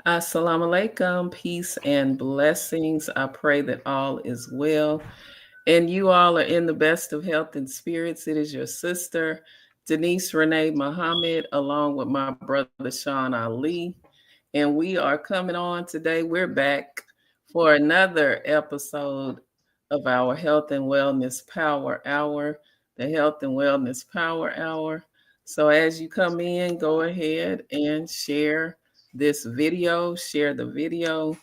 Assalamu alaikum, peace and blessings. I pray that all is well and you all are in the best of health and spirits. It is your sister, Denise Renee Muhammad, along with my brother Sean Ali. And we are coming on today. We're back for another episode of our Health and Wellness Power Hour, the Health and Wellness Power Hour. So as you come in, go ahead and share this video, share the video.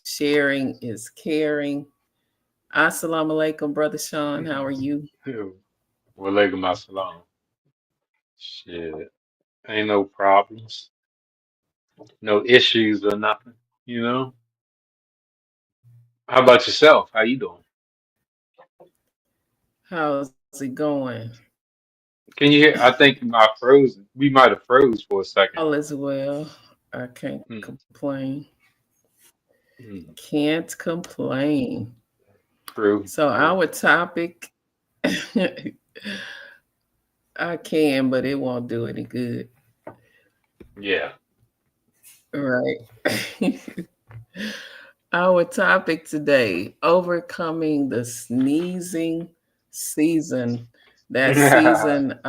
Sharing is caring. Assalamu alaikum, Brother Sean. How are you? Walaikum assalam. Shit. Ain't no problems, no issues or nothing, you know? How about yourself? How you doing? How's it going? Can you hear? I think my frozen. We might have froze for a second. All is well. I can't Hmm. complain. Hmm. Can't complain. True, So, true. our topic, I can, but it won't do any good. Yeah. Right. Our topic today, overcoming the sneezing season. That season,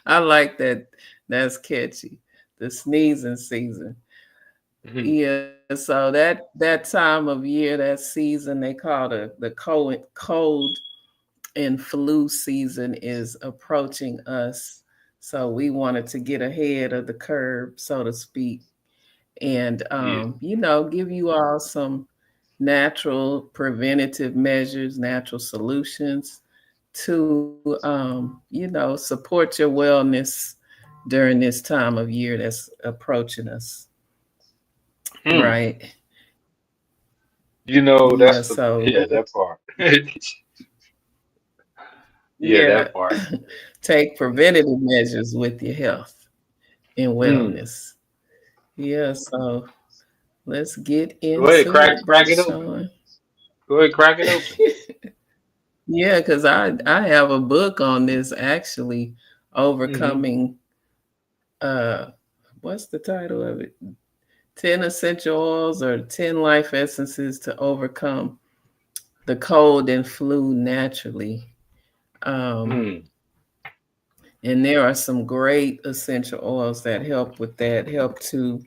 I like that. That's catchy. The sneezing season. Mhm. Yeah, so that time of year, that season, they call the cold and flu season is approaching us. So we wanted to get ahead of the curve, so to speak, and Yeah. give you all some natural preventative measures, natural solutions to support your wellness during this time of year that's approaching us. Hmm. Right. You know, Yeah, that's the so yeah, that part. Yeah, yeah, that part. take preventative measures with your health and Hmm. wellness. Yeah, so let's get Go ahead, into crack it, Brother it open. Sean. Go ahead, crack it open. Yeah, because I have a book on this actually, Hmm. overcoming uh what's the title of it? 10 essential oils or 10 life essences to overcome the cold and flu naturally. Um, Hmm. and there are some great essential oils that help with that, help to,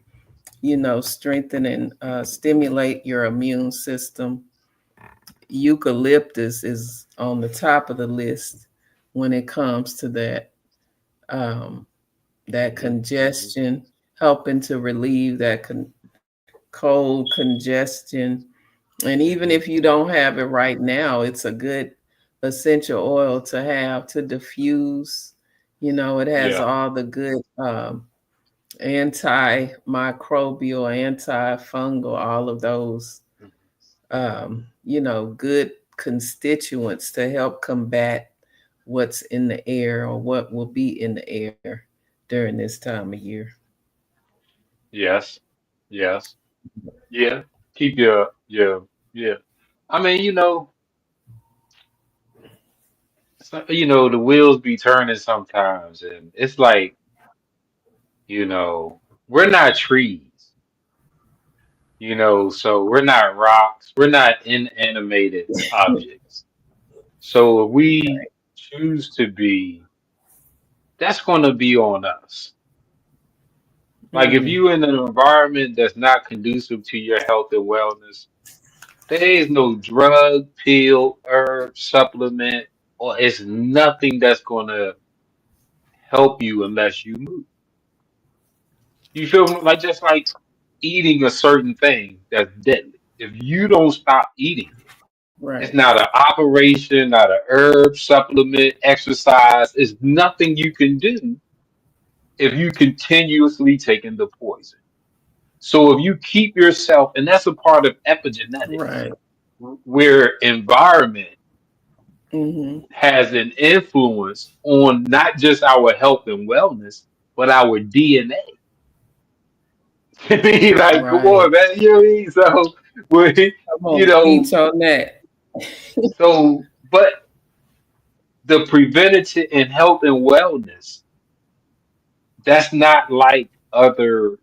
strengthen and stimulate your immune system. Eucalyptus is on the top of the list when it comes to um, that Hmm. congestion, helping to relieve that cold congestion. And even if Hmm. you don't have it right now, it's a good essential oil to have to diffuse. It has Yeah. all the good antimicrobial, antifungal, all of those, good constituents to help combat what's in the air or what will be in the air during this time of year. Yes. Yes. Yeah. Keep your yeah. I mean, the wheels be turning sometimes, and it's like, we're not trees, so we're not rocks, we're not inanimated objects. So if we choose to be, that's going to be on us. Like if Mm, you in an environment that's not conducive to your health and wellness, there is no drug, pill, herb, supplement, or it's nothing that's going to help you unless you move. You feel me? Like just like eating a certain thing that's deadly. If you don't stop eating it, it's right, not an operation, not a herb, supplement, exercise. It's nothing you can do if you continuously taking the poison. So if you keep yourself, and that's a part of epigenetics, right. where environment Hmm. has an influence on not just our health and wellness, but our DNA. I mean, like, come Right. on, man. You know what I mean? So, we, Come you on, know, teach on that. but the preventative and health and wellness, that's not like other.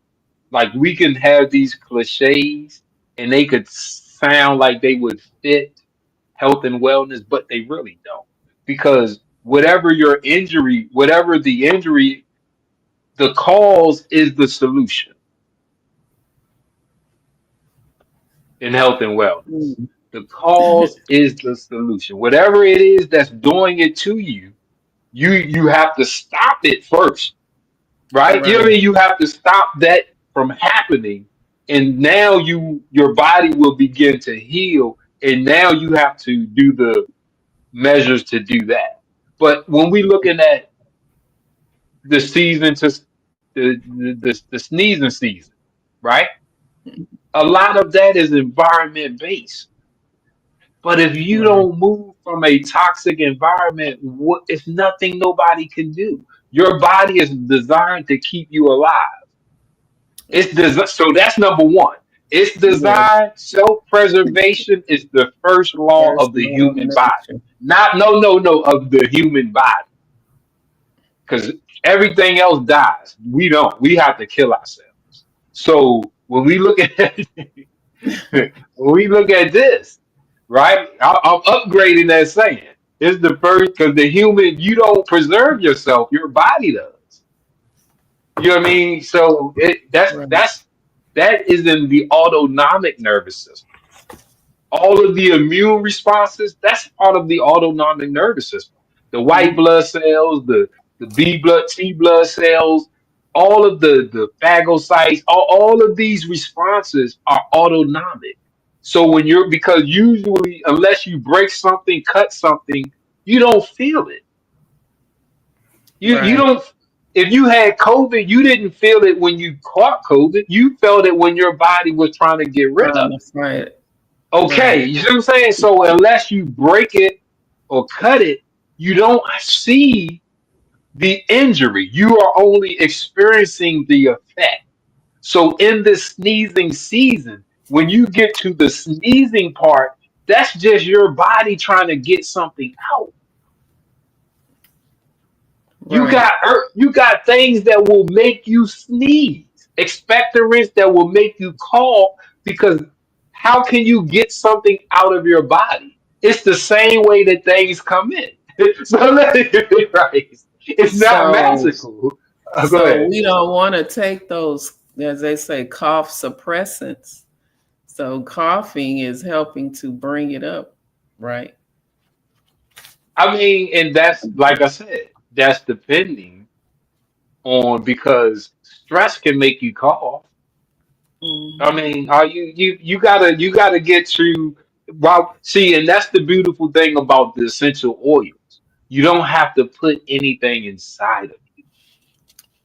Like we can have these cliches and they could sound like they would fit health and wellness, but they really don't. Because whatever the injury, the cause is the solution in health and wellness. Mm. The cause is the solution. Whatever it is that's doing it to you, you have to stop it first, right? You know what I Right. mean? You have to stop that from happening, and now your body will begin to heal, and now you have to do the measures to do that. But when we looking at the season to the sneezing season, right? A lot of that is environment based. But if you Right. don't move from a toxic environment, it's nothing nobody can do. Your body is designed to keep you alive. So that's number one. It's Yes. designed, self-preservation is the first law First of the law of human body. nature. Not no no no of the human body. Because everything else dies. We don't. We have to kill ourselves. So when we look at when we look at this, right? I'm upgrading that saying. It's the first because the human you don't preserve yourself, your body does. You know what I mean? So Right. that is in the autonomic nervous system. All of the immune responses, that's part of the autonomic nervous system. The white Mhm. blood cells, the B blood, T blood cells, all of the phagocytes, all of these responses are autonomic. So because usually, unless you break something, cut something, you don't feel it. You Right. don't. If you had COVID, you didn't feel it when you caught COVID. You felt it when your body was trying to get rid of Trying to it. fight it. Okay, Right. you see what I'm saying? So unless you break it or cut it, you don't see the injury. You are only experiencing the effect. So in this sneezing season, when you get to the sneezing part, that's just your body trying to get something out. Right. You got things that will make you sneeze, expectorants that will make you cough because how can you get something out of your body? It's the same way that things come in. So right. It's not So magical. Go so ahead. we don't want to take those, as they say, cough suppressants. So coughing is helping to bring it up, right? I mean, and that's like I said, that's depending on because stress can make you cough. I Hmm. mean, are you gotta get to well see, and that's the beautiful thing about the essential oils. You don't have to put anything inside of it.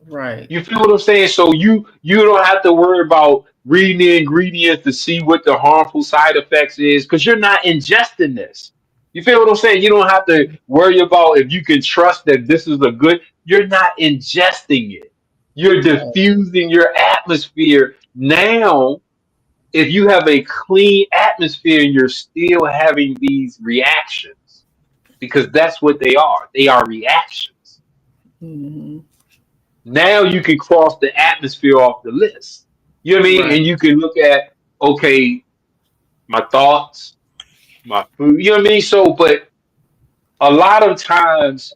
Right. You feel what I'm saying? So you don't have to worry about reading the ingredients to see what the harmful side effects is because you're not ingesting this. You feel what I'm saying? You don't have to worry about if you can trust that this is a good. You're not ingesting it. You're Right. diffusing your atmosphere now if you have a clean atmosphere, you're still having these reactions because that's what they are. They are reactions. Hmm. Now you can cross the atmosphere off the list. You know what I mean? Right. And you can look at, okay, my thoughts, my food, you know what I mean? So, but a lot of times,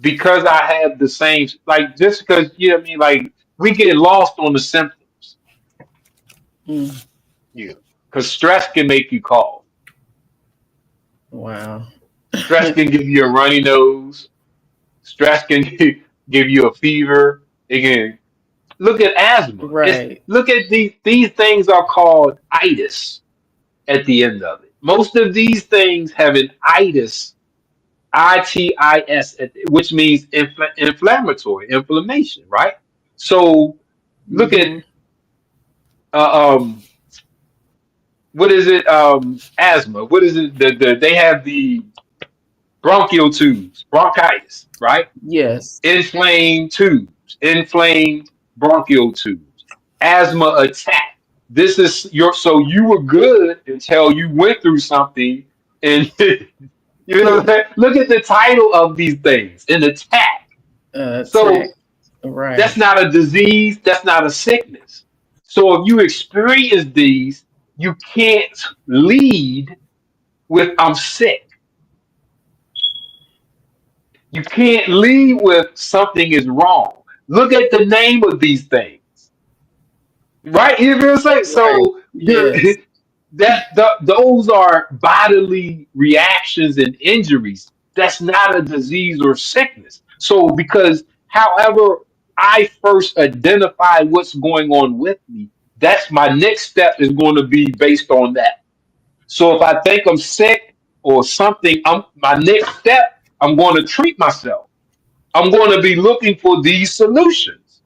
because I have the same, like, just because, you know what I mean? Like, we get lost on the symptoms. Mm. Yeah. Because stress can make you cough. Wow. Stress can give you a runny nose. Stress can give you a fever. It can look at asthma. It's Right. look at these things are called itis at the end of it. Most of these things have an itis, itis, which means inflammatory, inflammation, right? So look at Hmm. uh, what is it? Asthma. What is it? They have the bronchial tubes, bronchitis, right? Yes. Inflamed tubes, inflamed bronchial tubes, asthma attack. This is your so you were good until you went through something and you know what I'm saying? Look at the title of these things, an attack. So Attack. That's Right. not a disease. That's not a sickness. So if you experience these, you can't lead with "I'm sick." You can't lead with "something is wrong." Look at the name of these things, right? You know what I'm saying? Right. So you're Yes. those are bodily reactions and injuries. That's not a disease or sickness. So because however I first identify what's going on with me, that's my next step is going to be based on that. So if I think I'm sick or something, my next step, I'm going to treat myself. I'm going to be looking for these solutions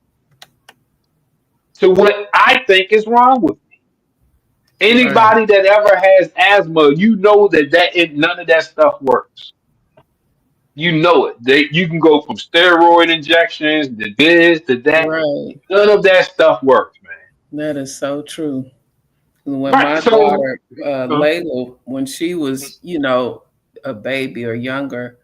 to what I think is wrong with me. Right. Anybody that ever has asthma, you know none of that stuff works. You know it. You can go from steroid injections to this to that. Right. None of that stuff works, man. That is so true. When Right. my So, daughter, uh, Layla, when she was, a baby or younger,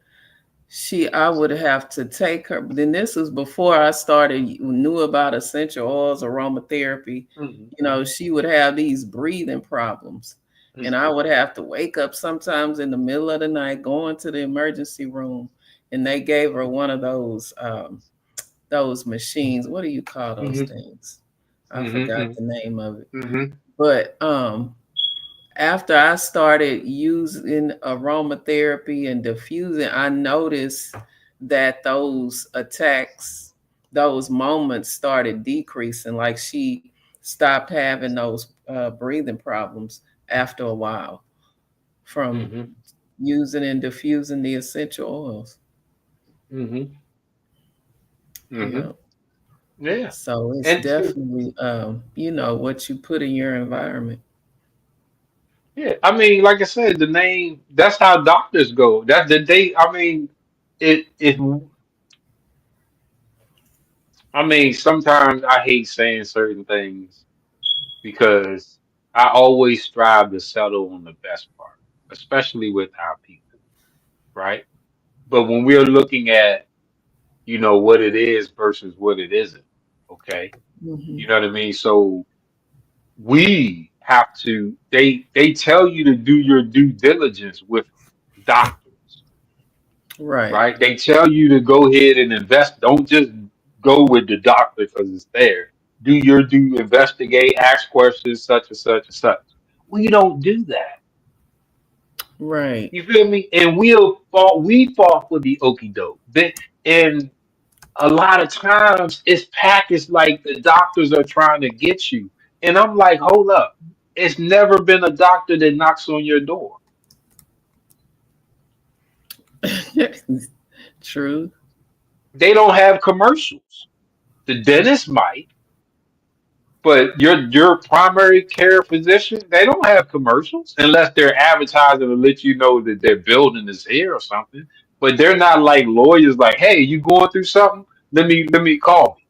I would have to take her. Then this was before I started knew about essential oils, aromatherapy. mhm, She would have these breathing problems, and I mhm, would have to wake up sometimes in the middle of the night, go into the emergency room, and they gave her one of those machines. What do you call those mhm, things? I forgot mhm, the name of it. mhm, But after I started using aromatherapy and diffusing, I noticed that those attacks, those moments started decreasing. Like she stopped having those breathing problems after a while from mhm, using and diffusing the essential oils. mhm, Yeah. mhm. Yeah. So it's And definitely, what you put in your environment. yeah, I mean, like I said, the name, that's how doctors go. That's the they I mean, it I mean, sometimes I hate saying certain things because I always strive to settle on the best part, especially with our people, right? But when we're looking at, what it is versus what it isn't, okay? Hmm. You know what I mean? So we have to they tell you to do your due diligence with doctors, Right. right? They tell you to go ahead and invest. Don't just go with the doctor because it's there. Do your due, investigate, ask questions, such and such and such. We don't do that. Right. You feel me? And we fall for the okey doke. And a lot of times it's packaged like the doctors are trying to get you. And I'm like, hold up. It's never been a doctor that knocks on your door. True. They don't have commercials. The dentist might. But your primary care physician, they don't have commercials unless they're advertising to let you know that their building is here or something. But they're not like lawyers like, hey, you going through something? Let me call me.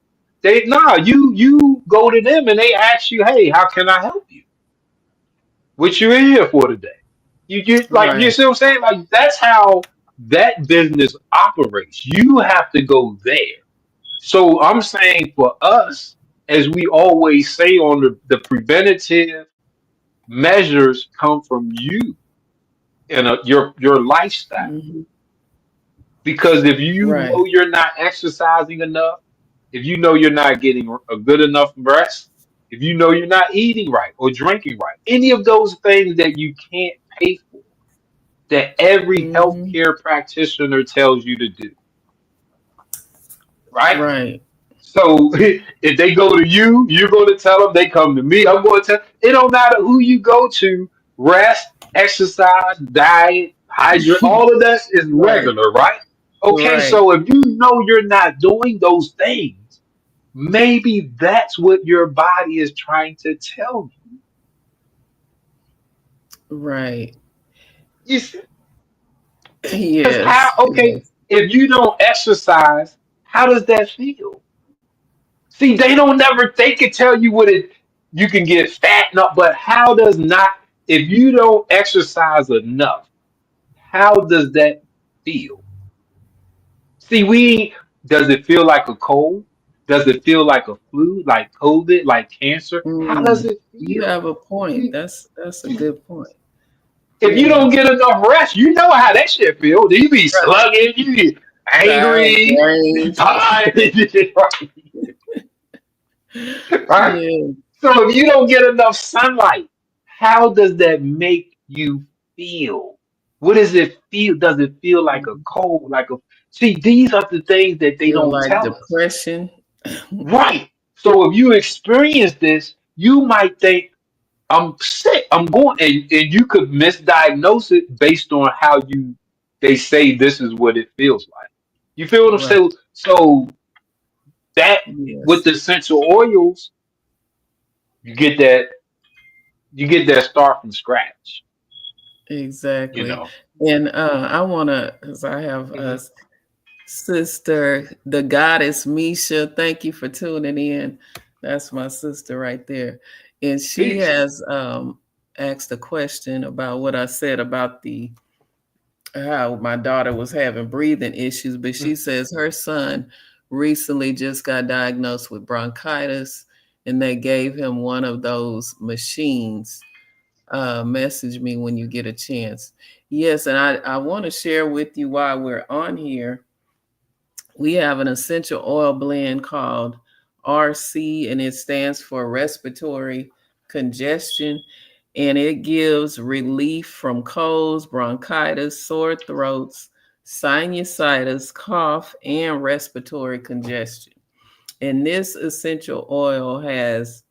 You go to them and they ask you, hey, how can I help you? What you in here for today? You Right. see what I'm saying? Like that's how that business operates. You have to go there. So I'm saying for us, as we always say on the preventative measures come from you and your lifestyle. Hmm. Because if you Right. know you're not exercising enough, if you know you're not getting a good enough rest, if you know you're not eating right or drinking right, any of those things that you can't pay for, that every Hmm. healthcare practitioner tells you to do, right? Right. So if they go to you, you're going to tell them. They come to me, I'm going to tell. It don't matter who you go to. Rest, exercise, diet, hydrate. All of that is Right. regular, right? Okay, Right. so if you know you're not doing those things, maybe that's what your body is trying to tell Right. you. Because how? Yes. Okay, Yes. if you don't exercise, how does that feel? See, they don't never. They can tell you what it. You can get fat, no, but how does not? If you don't exercise enough, how does that feel? See, we does it feel like a cold? Does it feel like a flu, like COVID, like cancer? How does Mm, it you feel? have a point. That's a good point. If you Yeah. don't get enough rest, you know how that shit feels. You be Right. slugging, you be Tired, angry, drained. tired, right? Yeah. So if you don't get enough sunlight, how does that make you feel? What does it feel? Does it feel like a Mm. cold? Like a see, these are the things that they Feel don't like tell us. depression. Right. So if you experience this, you might think, I'm sick. I'm going and you could misdiagnose it based on how you they say this is what it feels like. You feel what I'm Right. saying? So that with Yes. the essential oils, you get that start from scratch, you Exactly. know. And I want to, because I have a Mhm. sister, the goddess Misha. Thank you for tuning in. That's my sister right there. And she Peace. has asked a question about what I said about the how my daughter was having breathing issues, but she says her son recently just got diagnosed with bronchitis and they gave him one of those machines. Message me when you get a chance. Yes, and I want to share with you while we're on here. We have an essential oil blend called RC, and it stands for respiratory congestion. And it gives relief from colds, bronchitis, sore throats, sinusitis, cough, and respiratory congestion. And this essential oil has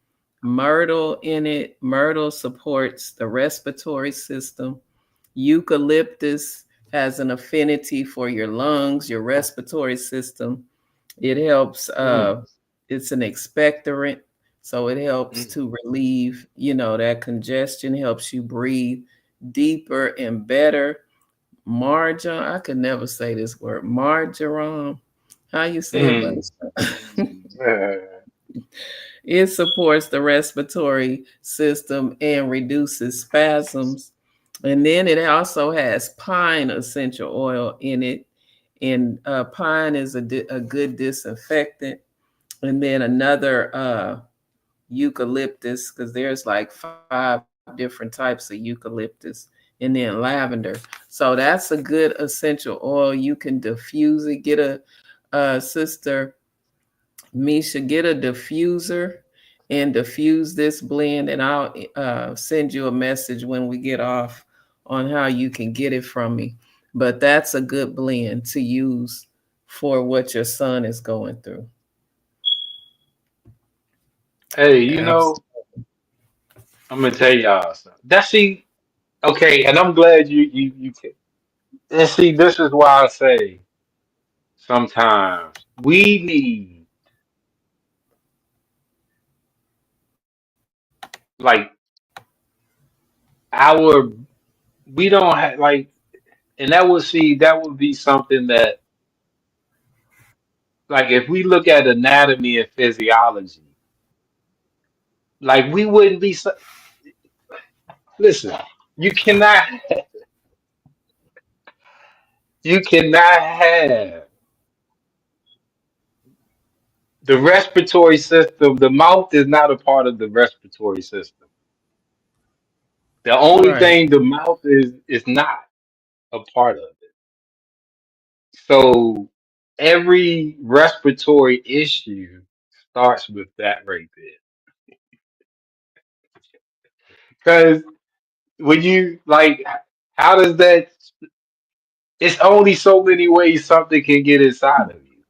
myrtle in it. Myrtle supports the respiratory system. Eucalyptus has an affinity for your lungs, your respiratory system. It helps, Mm, it's an expectorant. So it helps mm, to relieve, that congestion, helps you breathe deeper and better. I could never say this word. Marjoram. How you say it, mm. buddy? Uh, It supports the respiratory system and reduces spasms. And then it also has pine essential oil in it. And pine is a good disinfectant. And then another eucalyptus, because there's like 5 different types of eucalyptus. And then lavender. So that's a good essential oil. You can diffuse it. Get a sister Misha, get a diffuser and diffuse this blend, and I'll send you a message when we get off on how you can get it from me. But that's a good blend to use for what your son is going through. hey, Absolutely. I'm gonna tell y'all something. That's see, okay, and I'm glad you can. And see, this is why I say sometimes we need like our we don't have like, and that would be something that like if we look at anatomy and physiology, like we wouldn't be. Listen, you cannot you cannot have the respiratory system. The mouth is not a part of the respiratory system. The only Right. thing the mouth is not a part of it. So every respiratory issue starts with that right there. Because when you like, how does that? It's only so many ways something can get inside of you.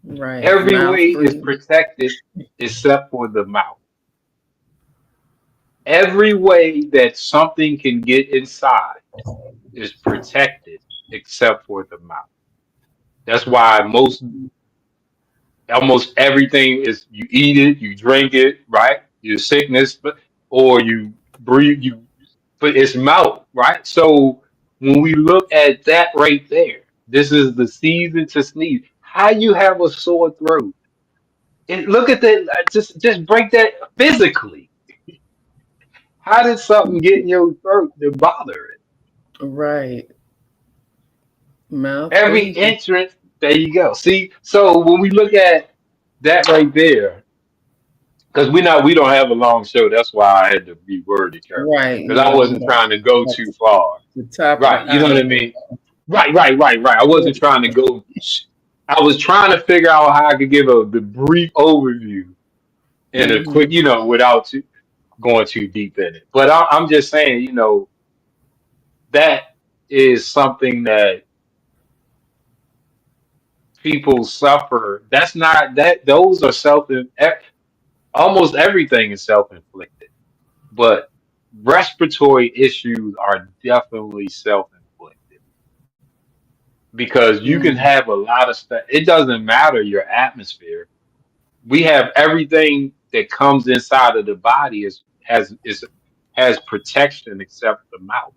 Right. Every way Mouth is breathing. protected except for the mouth. Every way that something can get inside is protected except for the mouth. That's why almost everything is you eat it, you drink it, right? Your sickness, or you breathe, but it's mouth, right? So when we look at that right there, this is the season to sneeze. How you have a sore throat? And look at that. Just break that physically. How did something get in your throat to bother it? Right. Mouth Every breathing. entrance. There you go. See, so when we look at that right there, because we don't have a long show. That's why I had to be worded careful Right. because I Yeah. We wasn't don't trying to go have too far. the top of Right. the You know what hour. I mean? Right. I wasn't trying to go. I was trying to figure out how I could give the brief overview and a Mm-hmm. quick, without going too deep in it. But I'm just saying, that is something that people suffer. That's not that. Those are almost everything is self-inflicted, but respiratory issues are definitely self-inflicted because you can Mm-hmm. have a lot of stuff. It doesn't matter your atmosphere. We have everything that comes inside of the body has protection except the mouth.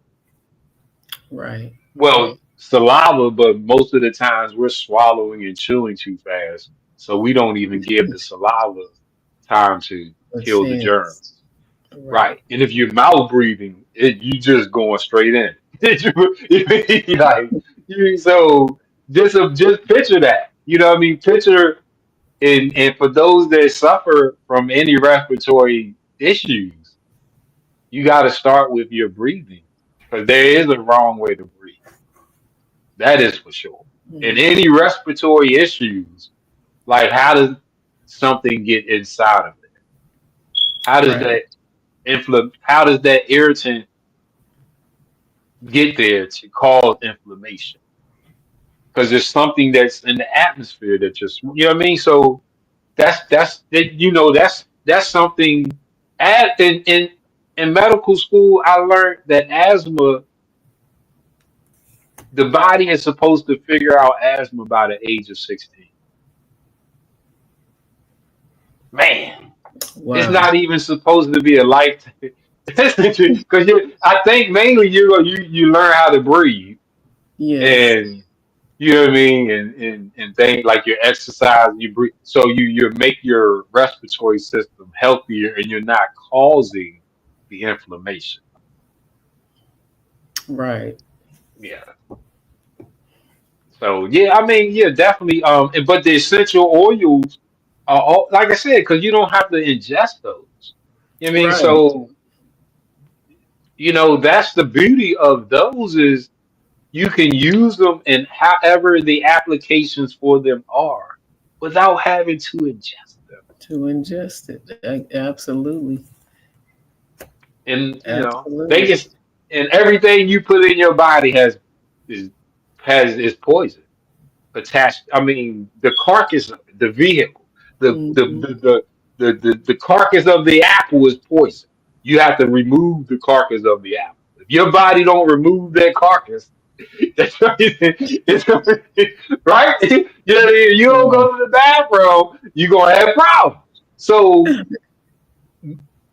Right. Well, Right. saliva, but most of the times we're swallowing and chewing too fast, so we don't even give the saliva time to A kill the chance. germs. Right. Right. And if you're mouth breathing, you just going straight in. Like so just picture that. You know what I mean? Picture and for those that suffer from any respiratory issues, you gotta start with your breathing. Because there is a wrong way to breathe. That is for sure. And Mm-hmm. any respiratory issues, like how does something get inside of it? How does Right. that how does that irritant get there to cause inflammation? Because there's something that's in the atmosphere that just you know what I mean. So that's something. In medical school, I learned that asthma, the body is supposed to figure out asthma by the age of 16. Man, it's Wow. not even supposed to be a life because I think mainly you learn how to breathe Yes. and you know what I mean, and things like your exercise, you breathe, so you make your respiratory system healthier, and you're not causing the inflammation. Right. Yeah. So yeah, I mean, yeah, definitely. But the essential oils are all, like I said, because you don't have to ingest those. You know what I mean? Right. So that's the beauty of those is you can use them in however the applications for them are without having to ingest them. To ingest it. Absolutely. And they Absolutely. just and everything you put in your body is is poison attached. I mean, the carcass of it, the vehicle, the the Mm-hmm. the the the carcass of the apple is poison. You have to remove the carcass of the apple. If your body don't remove that carcass, that's right. It's, right. You know what I mean? You don't Right. go to the bathroom, you're gonna have problems. So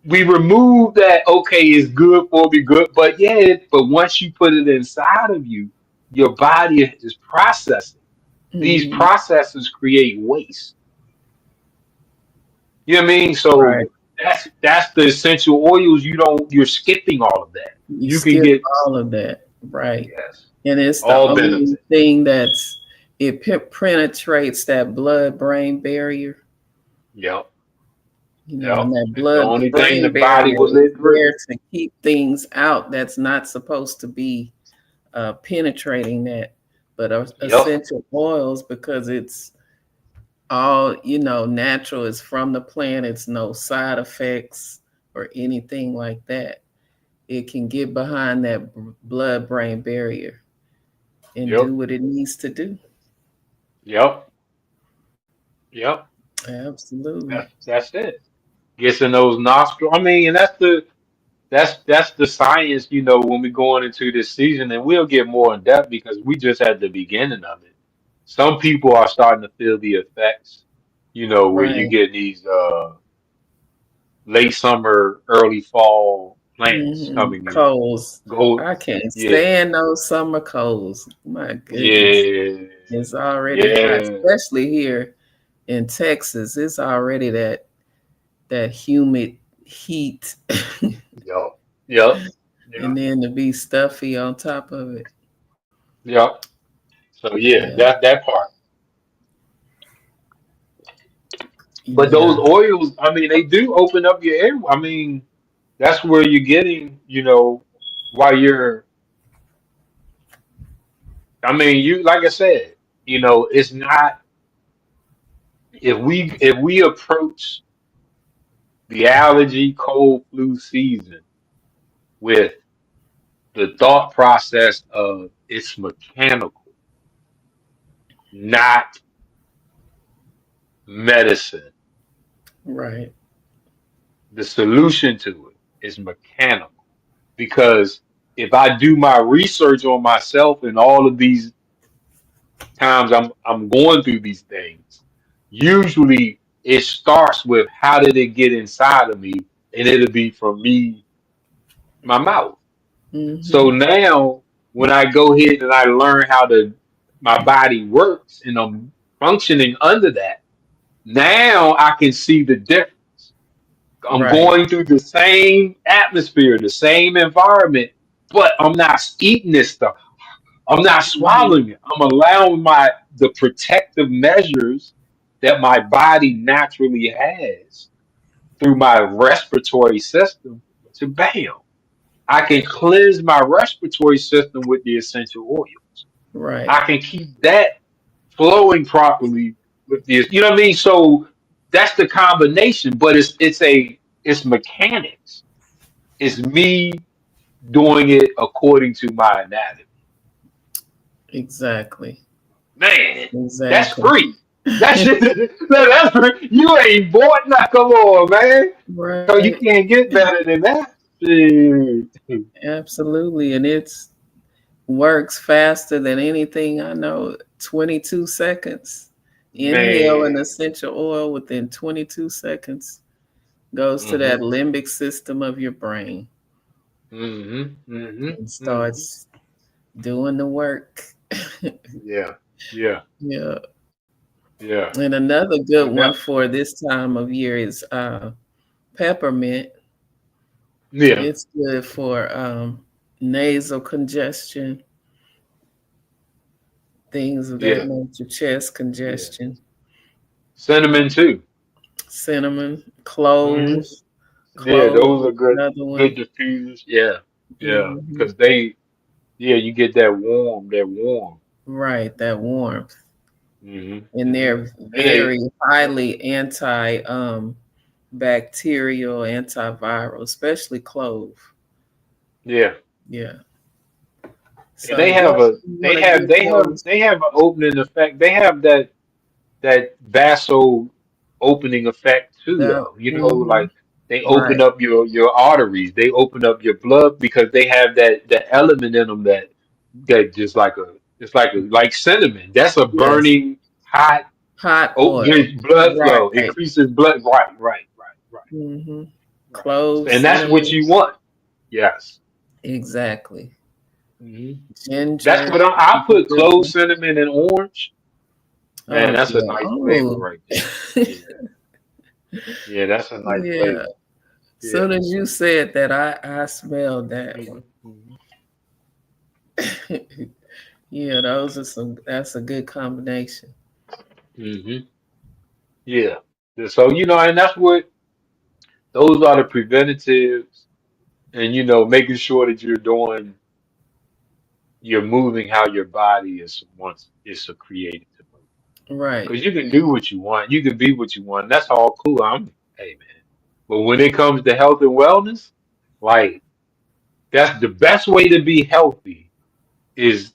we remove that. Okay, it's good for me, good, but yeah, but once you put it inside of you, your body is processing. These Mm-hmm. processes create waste. You know what I mean? So Right. that's the essential oils. You're skipping all of that. You You can skip get all of that. Right. yes, And it's the all only benefit. thing it penetrates that blood brain barrier. Yep, And yep. that It's the blood only thing the brain body barrier was is lit through. there to keep things out that's not supposed to be penetrating that. But Yep, essential oils, because it's all natural, it's from the plant, it's no side effects or anything like that. It can get behind that blood brain barrier and yep, do what it needs to do. yep, yep. Absolutely. That's it. Gets in those nostrils. I mean, and that's the science. When we going into this season, and we'll get more in depth because we just at the beginning of it. Some people are starting to feel the effects. Where you Right. get these late summer, early fall plants coming in. Colds. Go, I can't yeah, stand those summer colds. My goodness. yeah, It's already hot, yeah. especially here in Texas. It's already that humid heat. Yep, yep, yep, And then to be stuffy on top of it. yep. So yeah, Yeah. that part. But those Yeah. oils, I mean, they do open up your air. I mean, that's where you're getting, while you're, I mean, you, like I said, it's not, if we approach the allergy, cold, flu season with the thought process of it's mechanical, not medicine. Right. The solution to it is mechanical. Because if I do my research on myself and all of these times I'm going through these things, usually it starts with how did it get inside of me, and it'll be from me, my mouth. Mm-hmm. So now when I go ahead and I learn how my body works and I'm functioning under that, now I can see the difference. I'm Right. going through the same atmosphere, the same environment, but I'm not eating this stuff. I'm not Mm-hmm. swallowing it. I'm allowing the protective measures that my body naturally has through my respiratory system to bam. I can cleanse my respiratory system with the essential oils. Right. I can keep that flowing properly with this. You know what I mean? So that's the combination, but it's mechanics. It's me doing it according to my anatomy. Exactly. Man, that's Exactly. free. That shit, that's free. You ain't bought now. Come on, man. So you Right. can't get better than that. Shit. Absolutely. And it's works faster than anything I know. 22 seconds. Inhale an Man. essential oil within 22 seconds. Goes to that Mm-hmm. limbic system of your brain Mm-hmm. and Mm-hmm. Mm-hmm. starts doing the work. Yeah. Yeah. Yeah. Yeah. And another good And one that, for this time of year is peppermint. yeah. It's good for nasal congestion, things of that Yeah. nature, chest Yeah. congestion. Cinnamon too. Cinnamon, Hmm. cloves. Yeah, Cloves those is are good, another good one. diffusers. Yeah. Yeah. Hmm. Because yeah, you get that warm. Right, that warmth. Hmm. And Hmm. they're And they, very highly anti bacterial, antiviral, especially clove. yeah. Yeah. And So definitely want to get those. they have an opening effect. They have that vaso opening effect too, That, though. hmm. Like they open Right. up your arteries, they open up your blood because they have that element in them that just like cinnamon. That's a Yes. burning hot Hot oil. opening blood flow, Right. increases blood. Right, right, right, right, Hmm. right. Cloves, And that's what cinnamon. you want. Yes. Exactly. Hmm. That's Ginger what I is a put good clove, one. cinnamon, and orange. Man, Oh that's a yeah. nice flavor Oh. right there. Yeah, yeah, that's a nice Yeah. flavor. Yeah. Soon as you said that, I smelled that Hmm. one. Hmm. Yeah, those are some. That's a good combination. Hmm. Yeah. So, and that's what those are the preventatives, and making sure that you're moving how your body is once it's created to move. Right. Because you can do what you want, you can be what you want. That's all cool. Hey man. But when it comes to health and wellness, like that's the best way to be healthy is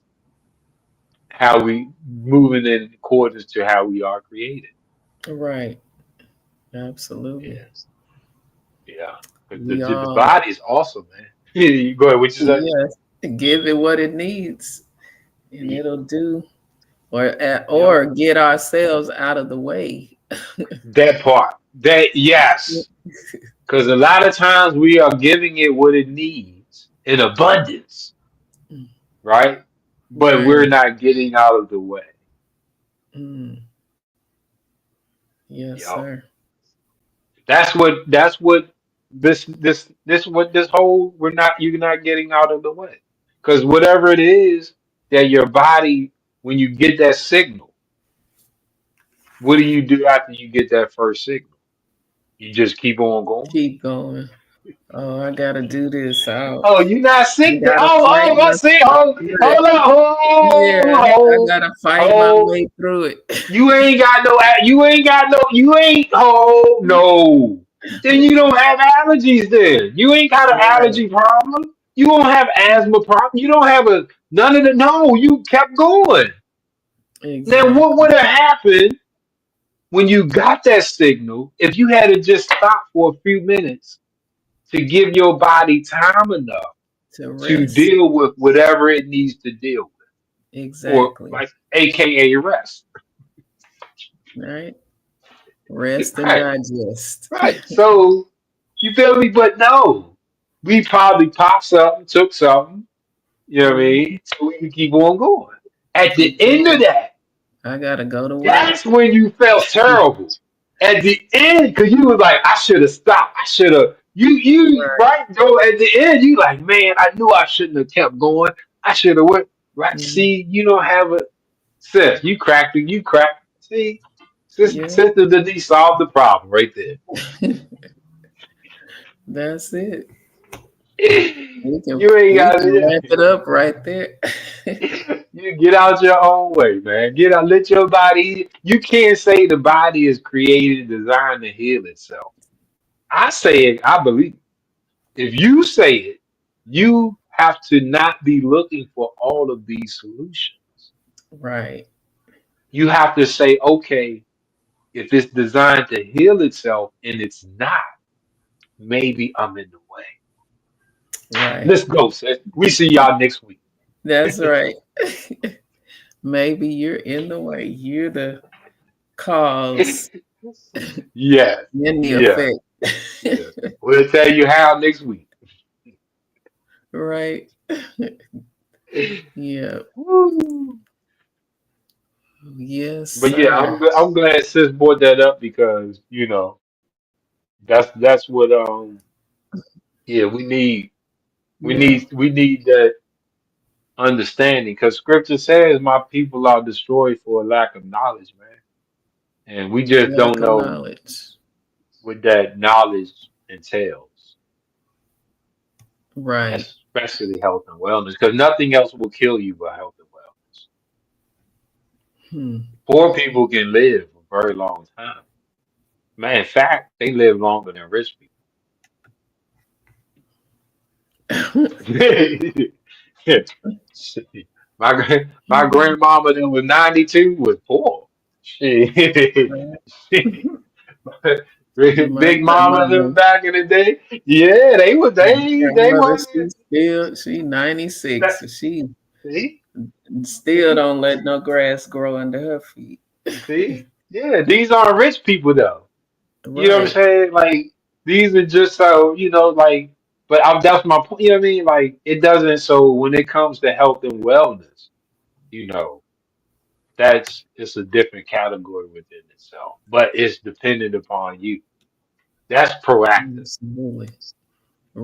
how we moving in accordance to how we are created. Right. Absolutely. Yeah, yeah. Because We the all, body is awesome, man. You go ahead. What you say? yes, give it what it needs, and Yeah. it'll do, Yep. or get ourselves out of the way. That part. That yes. Because a lot of times we are giving it what it needs in abundance, right? But Right. we're not getting out of the way. Mm. Yes, Yep. sir. That's what this what this whole you're not getting out of the way. Because whatever it is that your body, when you get that signal, What do you do after you get that first signal? You just keep on going. Keep going. Oh, I gotta do this. Oh, you not sick? Gotta fight I see. Hold, through it. hold up, Yeah, I hold, gotta fight my hold. way through it. You ain't got no. You ain't. Oh no. Then you don't have allergies. Then you ain't got an Right. allergy problem. You don't have asthma problem. You don't have a none of the. No, you kept going. Now, what Exactly. would have happened when you got that signal if you had to just stop for a few minutes to give your body time enough To to rest. deal with whatever it needs to deal with, or Exactly. like AKA rest. Right. Rest and Right, digest. right. So you feel me? But no, we probably popped something, took something, you know what I Mhm. mean? So we can keep on going. At the Keep end of going. that, I gotta go to that's work. when you felt terrible. At the end, because you was like, I should have stopped. I should have. You Right. right, Joe. At the end, you like, man, I knew I shouldn't have kept going. I should have went. Right. Mhm. See, you don't have a sis. You cracked it. You cracked. See, Yeah. sister Denise solved the problem right there. That's it. We can You ain't we got can wrap it. it up right there. You get out your own way, man. Get out, let your body. You can't say the body is created, designed to heal itself. I say it, I believe. If you say it, you have to not be looking for all of these solutions. Right. You have to say, okay, if it's designed to heal itself and it's not, maybe I'm in the way. Right. Let's go, sis. We see y'all next week. That's right. Maybe you're in the way. You're the cause Yes, and the yes, effect. yes. We'll tell you how next week. Right. Yeah. Woo. Yes, But yeah, sir. I'm glad sis brought that up because that's what yeah Yeah. we need that understanding because scripture says my people are destroyed for a lack of knowledge, man. And we just Lack don't of know knowledge. what that knowledge entails, Right. especially health and wellness, because nothing else will kill you but health and wellness. Hmm. Poor people can live a very long time. Man, in fact, they live longer than rich people. My grandmama that was 92 was poor. She, My big mama them grandmother, back in the day, yeah, they grandmother, wasn't she 96. that. So she See, still see, don't let no grass grow under her feet. see, yeah, these aren't rich people though. You know what I'm Right. saying? Like these are just so like. But that's my point. You know what I mean? Like it doesn't. So when it comes to health and wellness, you know. That's it's a different category within itself, but it's dependent upon you. That's proactive. Absolutely.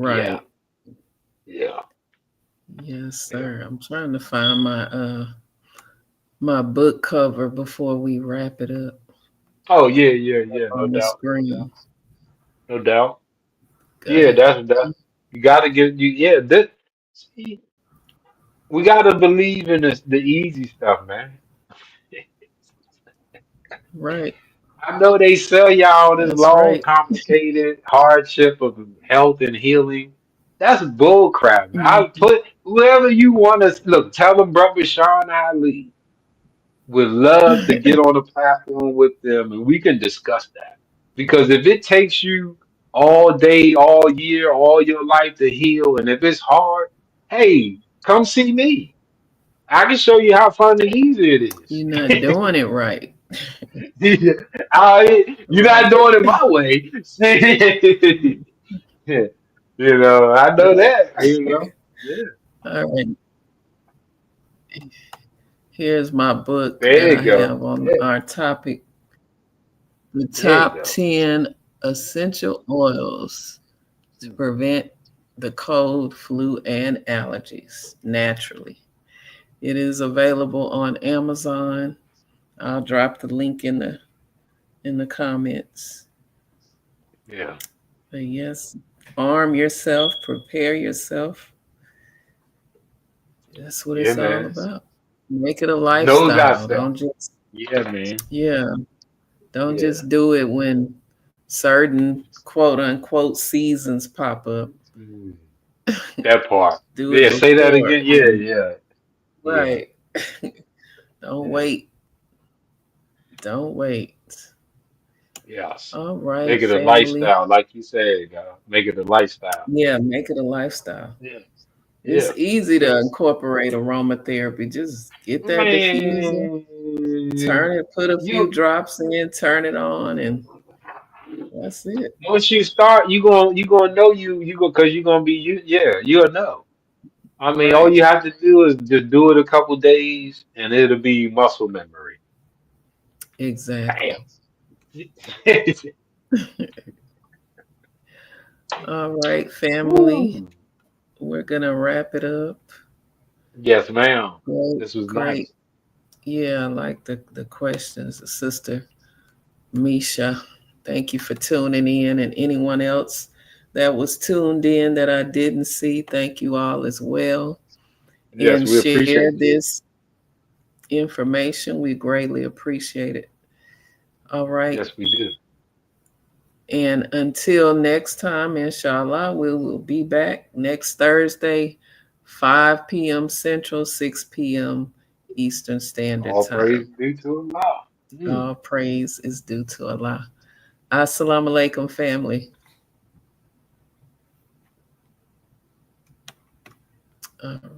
Yeah, Right. yeah, Yes, yeah. sir. I'm trying to find my book cover before we wrap it up Oh yeah, yeah, yeah. No on the doubt, no doubt, screen. no doubt. Yeah, Gotta that's you got to get you. Yeah, this see, we got to believe in this, the easy stuff, man. right. I know they sell y'all this That's long, right. complicated hardship of health and healing. That's bull crap, man. I Mhm. put whoever you want to look. Tell them, brother Sean Ali would love to get on a platform with them, and we can discuss that. Because if it takes you all day, all year, all your life to heal, and if it's hard, hey, come see me. I can show you how fun and easy it is. You're not doing it right. You're not Right. doing it my way. I know Right. that. Yeah. All right. Here's my book that There I you go. have on Yeah, our topic. The there you top go. 10 essential oils to prevent the cold, flu, and allergies naturally. It is available on Amazon. I'll drop the link in the in the comments. Yeah. But yes, arm yourself, prepare yourself. That's what Yeah, it's all man. about. Make it a Know lifestyle. thyself. Don't just, Yeah, man. yeah, don't Yeah. just do it when certain quote unquote seasons pop up. Mm. That part. Do it Yeah, say that before. again. Yeah, yeah. Yeah. Right. Don't Yeah. wait. Don't wait. Yes. All right, Make it a family. lifestyle, like you said, make it a lifestyle. Yeah, make it a lifestyle. Yeah. It's Yeah. easy to Yes. incorporate aromatherapy. Just get that diffuser, Man, turn it, put a few you drops in, turn it on, and that's it. once you start, you gonna know you go because you're gonna be you. Yeah, you'll know. I mean, all Right. you have to do is just do it a couple days, and it'll be muscle memory. Exactly. Bam. All right, family. Woo. We're gonna wrap it up. Yes, ma'am. Great, This was great. nice. Yeah, I like the questions, Sister Misha. Thank you for tuning in, and anyone else that was tuned in that I didn't see, thank you all as well. Yes, And we share appreciate you. this information. We greatly appreciate it. All right. Yes, we do. And until next time, inshallah, we will be back next Thursday, 5 p.m. Central, 6 p.m. Eastern Standard All Time. praise due to Allah. Mm. All praise is due to Allah. Assalamu alaikum, family. All right.